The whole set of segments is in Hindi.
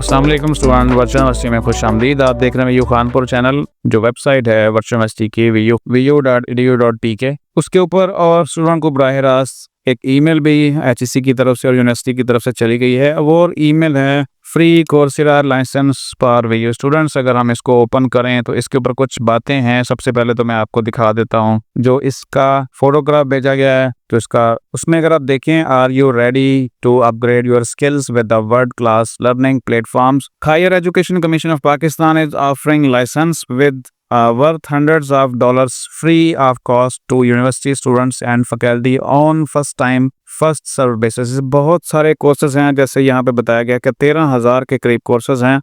अस्सलाम वालेकुम स्टूडेंट, वर्चुअल यूनिवर्सिटी में खुश आमदीद। आप देख रहे हैं वीयू खानपुर चैनल। जो वेबसाइट है वर्चुअल यूनिवर्सिटी की vu.edu.tk, उसके ऊपर और स्टूडेंट को बराह रास्त एक ईमेल भी HEC की तरफ से और यूनिवर्सिटी की तरफ से चली गई है। वो ईमेल है free Coursera licence for VU students. अगर हम इसको ओपन करें तो इसके ऊपर कुछ बातें हैं। सबसे पहले तो मैं आपको दिखा देता हूं जो इसका फोटोग्राफ भेजा गया है। तो इसका उसमें अगर आप देखें, are you ready to upgrade your skills with the world class learning platforms, higher education commission of Pakistan is offering licence with worth hundreds of dollars free of cost to university students and faculty on first time first serve basis। बहुत सारे कोर्सेज हैं, जैसे यहाँ पे बताया गया कि 13,000 के करीब कोर्सेज हैं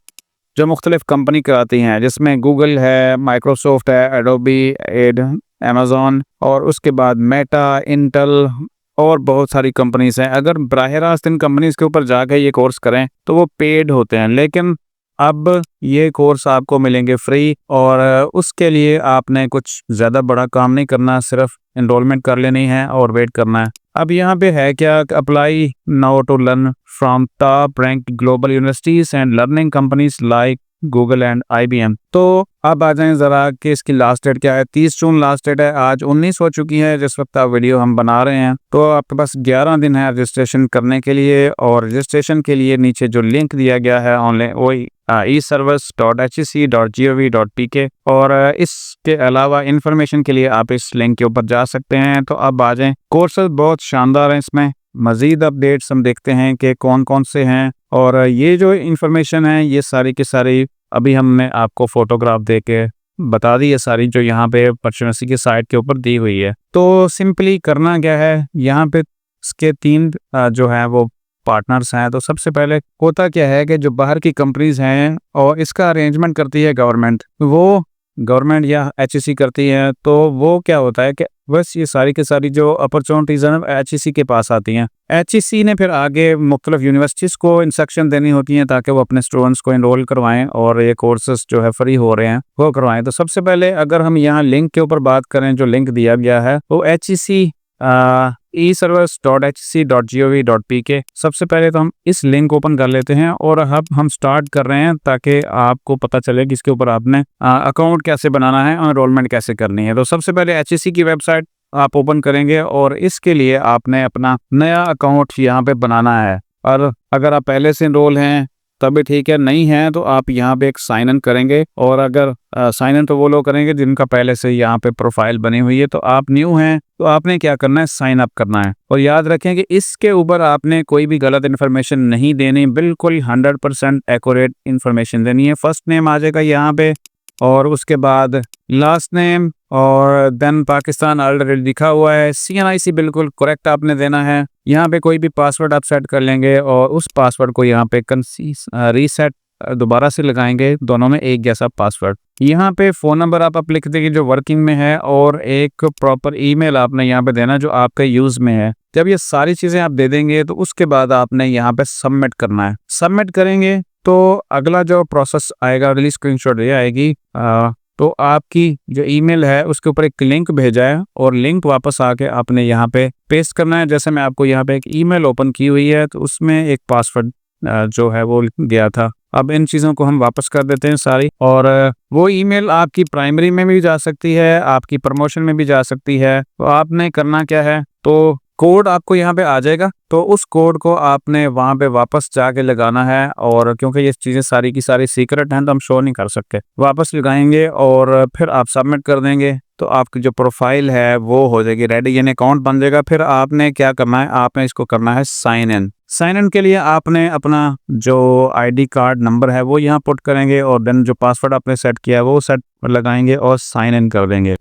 जो मुख्तलिफ कंपनी कराती हैं, जिसमें गूगल है, माइक्रोसॉफ्ट है, एडोबी, एड, अमेजोन और उसके बाद मेटा, इंटेल और बहुत सारी कंपनीज हैं। अगर बराह रास्त इन कंपनीज के ऊपर जाकर ये कोर्स करें तो वो पेड होते हैं, लेकिन अब ये कोर्स आपको मिलेंगे फ्री और उसके लिए आपने कुछ ज़्यादा बड़ा काम नहीं करना, सिर्फ एनरोलमेंट कर लेनी है और वेट करना है। अब यहाँ पे है क्या, apply now to learn from top rank global universities and learning companies like Google and IBM। तो अब आ जाएं ज़रा कि इसकी लास्ट डेट क्या है। 30 जून लास्ट डेट है। आज 19 हो चुकी है जिस वक्त आप वीडियो हम बना रहे हैं। तो आपके पास 11 दिन है रजिस्ट्रेशन करने के लिए, और रजिस्ट्रेशन के लिए नीचे जो लिंक दिया गया है ऑनलाइन वही eservice.hec.gov.pk, और इसके अलावा इंफॉर्मेशन के लिए आप इस लिंक के ऊपर जा सकते हैं। तो अब आ जाएं, कोर्सेज बहुत शानदार हैं। इसमें मज़ीद अपडेट्स हम देखते हैं कि कौन कौन से हैं, और ये जो इंफॉर्मेशन है ये सारी की सारी अभी हमने आपको फोटोग्राफ दे के बता दी है सारी, जो यहाँ पे यूनिवर्सिटी की साइट के ऊपर दी हुई है। तो सिंपली करना क्या है, यहाँ पे इसके 3 जो है वो पार्टनर्स हैं। तो सबसे पहले होता क्या है कि जो बाहर की कंपनीज हैं और इसका अरेंजमेंट करती है गवर्नमेंट, वो गवर्नमेंट या HEC करती है। तो वो क्या होता है कि बस ये सारी की सारी जो अपॉर्चुनिटीज हैं HEC के पास आती हैं। HEC ने फिर आगे मुख्तलिफ यूनिवर्सिटीज़ को इंस्ट्रक्शन देनी होती हैं ताकि वो अपने स्टूडेंट्स को इनरोल करवाएं और ये कोर्सेज जो है फ्री हो रहे हैं वो करवाएं। तो सबसे पहले अगर हम यहाँ लिंक के ऊपर बात करें, जो लिंक दिया गया है वो HEC eservice.hec.gov.pk। सबसे पहले तो हम इस लिंक ओपन कर लेते हैं और अब हम स्टार्ट कर रहे हैं ताकि आपको पता चले कि इसके ऊपर आपने अकाउंट कैसे बनाना है और एनरोलमेंट कैसे करनी है। तो सबसे पहले HEC की वेबसाइट आप ओपन करेंगे और इसके लिए आपने अपना नया अकाउंट यहाँ पे बनाना है। और अगर आप पहले से एनरोल हैं तभी ठीक है, नहीं है तो आप यहाँ पे एक साइन इन करेंगे। और अगर साइन इन तो वो लोग करेंगे जिनका पहले से यहाँ पे प्रोफाइल बनी हुई है। तो आप न्यू हैं तो आपने क्या करना है, साइन अप करना है। और याद रखें कि इसके ऊपर आपने कोई भी गलत इन्फॉर्मेशन नहीं देनी, बिल्कुल 100% एक्यूरेट इन्फॉर्मेशन देनी है। फर्स्ट नेम आ जाएगा यहाँ पे और उसके बाद लास्ट नेम और देन पाकिस्तान ऑलरेडी लिखा हुआ है। CNIC बिल्कुल करेक्ट आपने देना है। यहाँ पे कोई भी पासवर्ड आप सेट कर लेंगे और उस पासवर्ड को यहाँ पे रीसेट दोबारा से लगाएंगे, दोनों में एक जैसा पासवर्ड। यहाँ पे फ़ोन नंबर आप लिख देंगे जो वर्किंग में है, और एक प्रॉपर ईमेल आपने यहाँ पे देना जो आपके यूज़ में है। जब ये सारी चीज़ें आप दे देंगे तो उसके बाद आपने यहाँ पे सबमिट करना है। सबमिट करेंगे तो अगला जो प्रोसेस आएगा, अगली स्क्रीनशॉट ये आएगी। तो आपकी जो ईमेल है उसके ऊपर एक लिंक भेजा है और लिंक वापस आके आपने यहाँ पे पेस्ट करना है। जैसे मैं आपको यहाँ पे एक ईमेल ओपन की हुई है तो उसमें एक पासवर्ड जो है वो गया था। अब इन चीज़ों को हम वापस कर देते हैं सारी, और वो ईमेल आपकी प्राइमरी में भी जा सकती है, आपकी प्रमोशन में भी जा सकती है। तो आपने करना क्या है, तो कोड आपको यहाँ पे आ जाएगा, तो उस कोड को आपने वहाँ पे वापस जाके लगाना है। और क्योंकि ये चीज़ें सारी की सारी सीक्रेट हैं तो हम शो नहीं कर सकते, वापस लगाएंगे और फिर आप सबमिट कर देंगे तो आपकी जो प्रोफाइल है वो हो जाएगी रेडी, यानी अकाउंट बन जाएगा। फिर आपने क्या करना है, आपने इसको करना है साइन इन। साइन इन के लिए आपने अपना जो ID कार्ड नंबर है वो यहाँ पुट करेंगे और देन जो पासवर्ड आपने सेट किया है वो सेट लगाएंगे और साइन इन कर देंगे।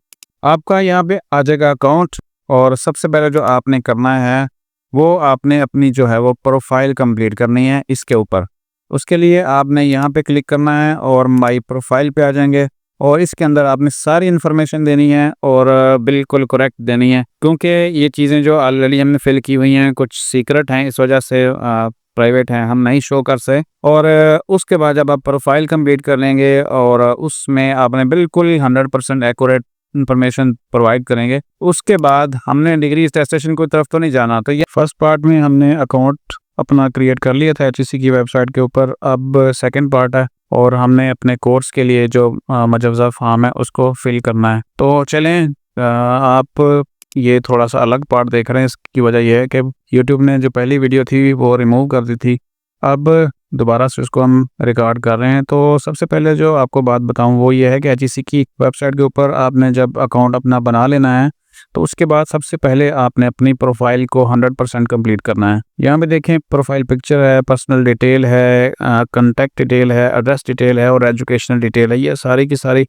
आपका यहाँ पे आ जाएगा अकाउंट। और सबसे पहले जो आपने करना है वो आपने अपनी जो है वो प्रोफाइल कंप्लीट करनी है इसके ऊपर। उसके लिए आपने यहाँ पे क्लिक करना है और माई प्रोफाइल पे आ जाएंगे, और इसके अंदर आपने सारी इन्फॉर्मेशन देनी है और बिल्कुल करेक्ट देनी है, क्योंकि ये चीज़ें जो ऑलरेडी हमने फिल की हुई हैं कुछ सीक्रेट हैं, इस वजह से प्राइवेट हैं, हम नहीं शो कर सकते। और उसके बाद जब आप प्रोफाइल कंप्लीट कर लेंगे और उसमें आपने बिल्कुल 100% एक्यूरेट इन्फॉर्मेशन प्रोवाइड करेंगे, उसके बाद हमने डिग्री अटेस्टेशन की तरफ तो नहीं जाना। तो ये फर्स्ट पार्ट में हमने अकाउंट अपना क्रिएट कर लिया था HEC की वेबसाइट के ऊपर। अब सेकंड पार्ट है और हमने अपने कोर्स के लिए जो मुजव्वज़ा फॉर्म है उसको फिल करना है। तो चलें, आप ये थोड़ा सा अलग पार्ट देख रहे हैं। इसकी वजह यह है कि यूट्यूब ने जो पहली वीडियो थी वो रिमूव कर दी थी, अब दोबारा से उसको हम रिकॉर्ड कर रहे हैं। तो सबसे पहले जो आपको बात बताऊं वो ये है कि HEC की वेबसाइट के ऊपर आपने जब अकाउंट अपना बना लेना है तो उसके बाद सबसे पहले आपने अपनी प्रोफाइल को 100% कंप्लीट करना है। यहाँ पे देखें, प्रोफाइल पिक्चर है, पर्सनल डिटेल है, कॉन्टैक्ट डिटेल है, एड्रेस डिटेल है और एजुकेशनल डिटेल है। ये सारी की सारी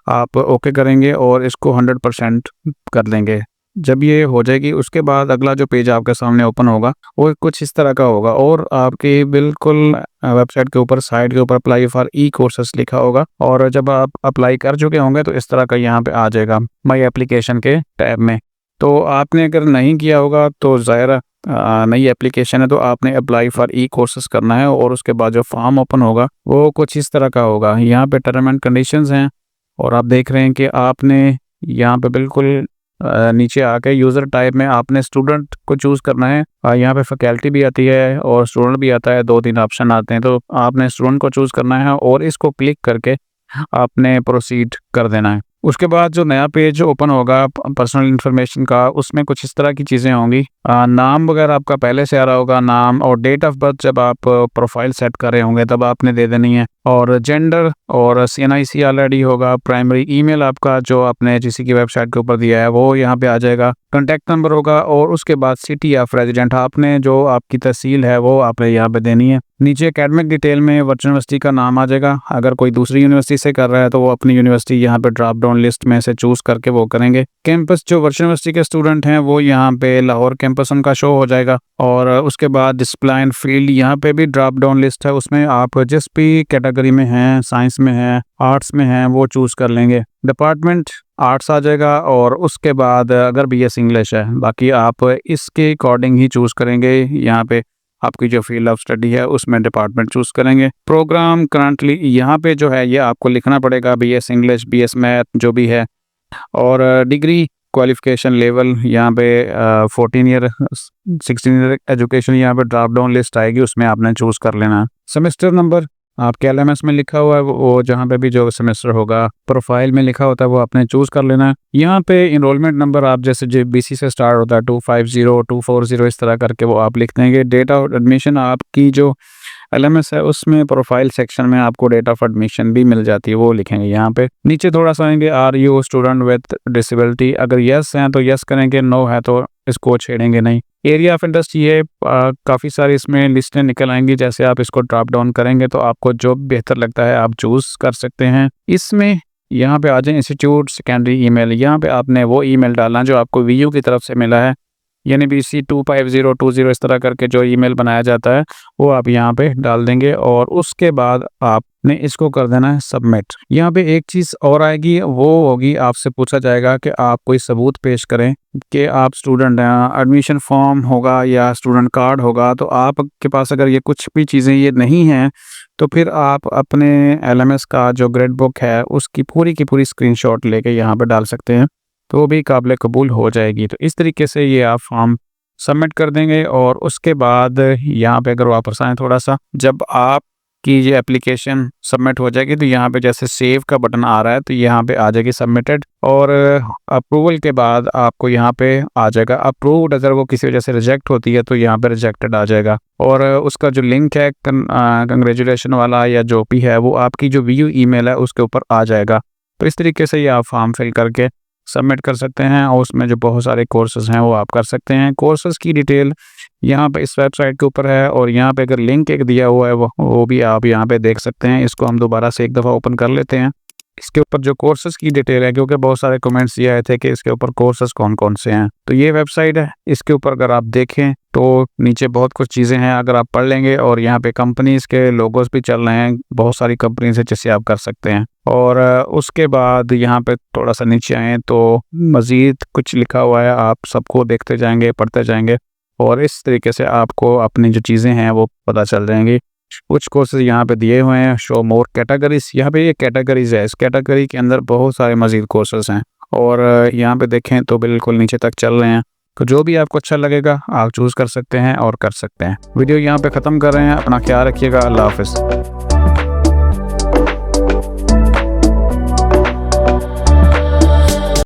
आप ओके करेंगे और इसको 100% कर देंगे। जब ये हो जाएगी उसके बाद अगला जो पेज आपके सामने ओपन होगा वो कुछ इस तरह का होगा और आपके बिल्कुल वेबसाइट के ऊपर साइड के ऊपर अप्लाई फॉर ई कोर्सेस लिखा होगा। और जब आप अप्लाई कर चुके होंगे तो इस तरह का यहाँ पे आ जाएगा माई एप्लीकेशन के टैब में। तो आपने अगर नहीं किया होगा तो ज़ाहिर नई एप्लीकेशन है तो आपने अप्लाई फॉर ई कोर्सेस करना है और उसके बाद जो फॉर्म ओपन होगा वो कुछ इस तरह का होगा। यहाँ पे टर्म एंड कंडीशंस हैं और आप देख रहे हैं कि आपने यहाँ पे बिल्कुल नीचे आके यूज़र टाइप में आपने स्टूडेंट को चूज़ करना है। यहाँ पे फैकल्टी भी आती है और स्टूडेंट भी आता है, 2-3 ऑप्शन आते हैं। तो आपने स्टूडेंट को चूज़ करना है और इसको क्लिक करके आपने प्रोसीड कर देना है। उसके बाद जो नया पेज ओपन होगा पर्सनल इन्फॉर्मेशन का, उसमें कुछ इस तरह की चीज़ें होंगी। नाम वगैरह आपका पहले से आ रहा होगा, नाम और डेट ऑफ बर्थ जब आप प्रोफाइल सेट कर रहे होंगे तब आपने दे देनी है। और जेंडर और CNIC ऑलरेडी होगा। प्राइमरी ईमेल आपका जो आपने HEC की वेबसाइट के ऊपर दिया है वो यहाँ पे आ जाएगा। कॉन्टैक्ट नंबर होगा और उसके बाद सिटी ऑफ रेजिडेंट आपने जो आपकी तहसील है वो आपने यहाँ पे देनी है। नीचे एकेडमिक डिटेल में वर्चुअल यूनिवर्सिटी का नाम आ जाएगा। अगर कोई दूसरी यूनिवर्सिटी से कर रहा है तो वो अपनी यूनिवर्सिटी यहाँ पे ड्रॉप डाउन लिस्ट में से चूज़ करके वो करेंगे। कैंपस जो वर्चुअल यूनिवर्सिटी के स्टूडेंट हैं वो यहाँ पे लाहौर कैंपस उनका शो हो जाएगा। और उसके बाद डिसिप्लिन फील्ड यहाँ पे भी ड्रॉप डाउन लिस्ट है, उसमें आप जिस भी कैटेगरी में हैं, साइंस में हैं, आर्ट्स में हैं, वो चूज़ कर लेंगे। डिपार्टमेंट आर्ट्स आ जाएगा और उसके बाद अगर BS इंग्लिश है, बाकी आप इसके अकॉर्डिंग ही चूज़ करेंगे। यहाँ पे आपकी जो फील्ड ऑफ स्टडी है उसमें डिपार्टमेंट चूज़ करेंगे। प्रोग्राम करंटली यहाँ पे जो है ये आपको लिखना पड़ेगा, BS इंग्लिश, BS मैथ जो भी है। और डिग्री क्वालिफिकेशन लेवल यहाँ पे 14 ईयर 16 ईयर एजुकेशन यहाँ पे ड्रॉप डाउन लिस्ट आएगी, उसमें आपने चूज़ कर लेना। सेमेस्टर नंबर आपके LMS में लिखा हुआ है, वो जहाँ पे भी जो सेमेस्टर होगा प्रोफाइल में लिखा होता है वो आपने चूज़ कर लेना है। यहाँ पे इनरोलमेंट नंबर आप जैसे जो BC से स्टार्ट होता है 250 240 इस तरह करके वो आप लिख देंगे। डेट ऑफ एडमिशन आपकी जो LMS है उसमें प्रोफाइल सेक्शन में आपको डेट ऑफ एडमिशन भी मिल जाती है, वो लिखेंगे यहाँ पे। नीचे थोड़ा सा आएंगे are you student with disability, अगर यस हैं तो यस करेंगे, नो है तो इसको छेड़ेंगे नहीं। एरिया ऑफ इंटरेस्ट ये काफ़ी सारी इसमें लिस्टें निकल आएंगी, जैसे आप इसको ड्रॉप डाउन करेंगे तो आपको जो बेहतर लगता है आप चूज़ कर सकते हैं। इसमें यहाँ पे आ जाए इंस्टीट्यूट सेकेंडरी ईमेल, यहाँ पे आपने वो ईमेल डालना जो आपको VU की तरफ से मिला है, यानी BC 25020 इस तरह करके जो ईमेल बनाया जाता है वो आप यहाँ पे डाल देंगे और उसके बाद आपने इसको कर देना है सबमिट। यहाँ पे एक चीज़ और आएगी, वो होगी आपसे पूछा जाएगा कि आप कोई सबूत पेश करें कि आप स्टूडेंट हैं। एडमिशन फॉर्म होगा या स्टूडेंट कार्ड होगा, तो आपके पास अगर ये कुछ भी चीज़ें ये नहीं हैं तो फिर आप अपने LMS का जो ग्रेड बुक है उसकी पूरी की पूरी स्क्रीनशॉट लेके यहाँ पे डाल सकते हैं, तो वो भी काबिल कबूल हो जाएगी। तो इस तरीके से ये आप फॉर्म सबमिट कर देंगे और उसके बाद यहाँ पे अगर वापस आएँ थोड़ा सा, जब आपकी ये एप्लीकेशन सबमिट हो जाएगी तो यहाँ पे जैसे सेव का बटन आ रहा है तो यहाँ पे आ जाएगी सबमिटेड, और अप्रूवल के बाद आपको यहाँ पे आ जाएगा अप्रूव्ड। अगर वो किसी वजह से रिजेक्ट होती है तो यहाँ पे रिजेक्टेड आ जाएगा और उसका जो लिंक है कंग्रेचुलेशन वाला या जो भी है वो आपकी जो VU ईमेल है उसके ऊपर आ जाएगा। तो इस तरीके से ये आप फॉर्म फिल करके सबमिट कर सकते हैं और उसमें जो बहुत सारे कोर्सेज हैं वो आप कर सकते हैं। कोर्सेज की डिटेल यहाँ पे इस वेबसाइट के ऊपर है और यहाँ पे अगर लिंक एक दिया हुआ है वो भी आप यहाँ पे देख सकते हैं। इसको हम दोबारा से एक दफ़ा ओपन कर लेते हैं। इसके ऊपर जो कोर्सेज की डिटेल है, क्योंकि बहुत सारे कमेंट्स ये आए थे कि इसके ऊपर कोर्सेज कौन कौन से हैं, तो ये वेबसाइट है। इसके ऊपर अगर आप देखें तो नीचे बहुत कुछ चीज़ें हैं, अगर आप पढ़ लेंगे और यहाँ पे कंपनीज़ के लोगोस भी चल रहे हैं, बहुत सारी कंपनीज है जिससे आप कर सकते हैं। और उसके बाद यहाँ पे थोड़ा सा नीचे आएँ तो मज़ीद कुछ लिखा हुआ है, आप सबको देखते जाएंगे, पढ़ते जाएंगे और इस तरीके से आपको अपनी जो चीज़ें हैं वो पता चल जाएंगी। कुछ कोर्सेज यहाँ पे दिए हुए हैं, शो मोर कैटेगरीज, यहाँ पे ये कैटेगरीज है, इस कैटेगरी के अंदर बहुत सारे मज़ीद कोर्सेज हैं और यहाँ पे देखें तो बिल्कुल नीचे तक चल रहे हैं। तो जो भी आपको अच्छा लगेगा आप चूज़ कर सकते हैं और कर सकते हैं। वीडियो यहाँ पे ख़त्म कर रहे हैं। अपना ख्याल रखिएगा। अल्लाह हाफ़िज़।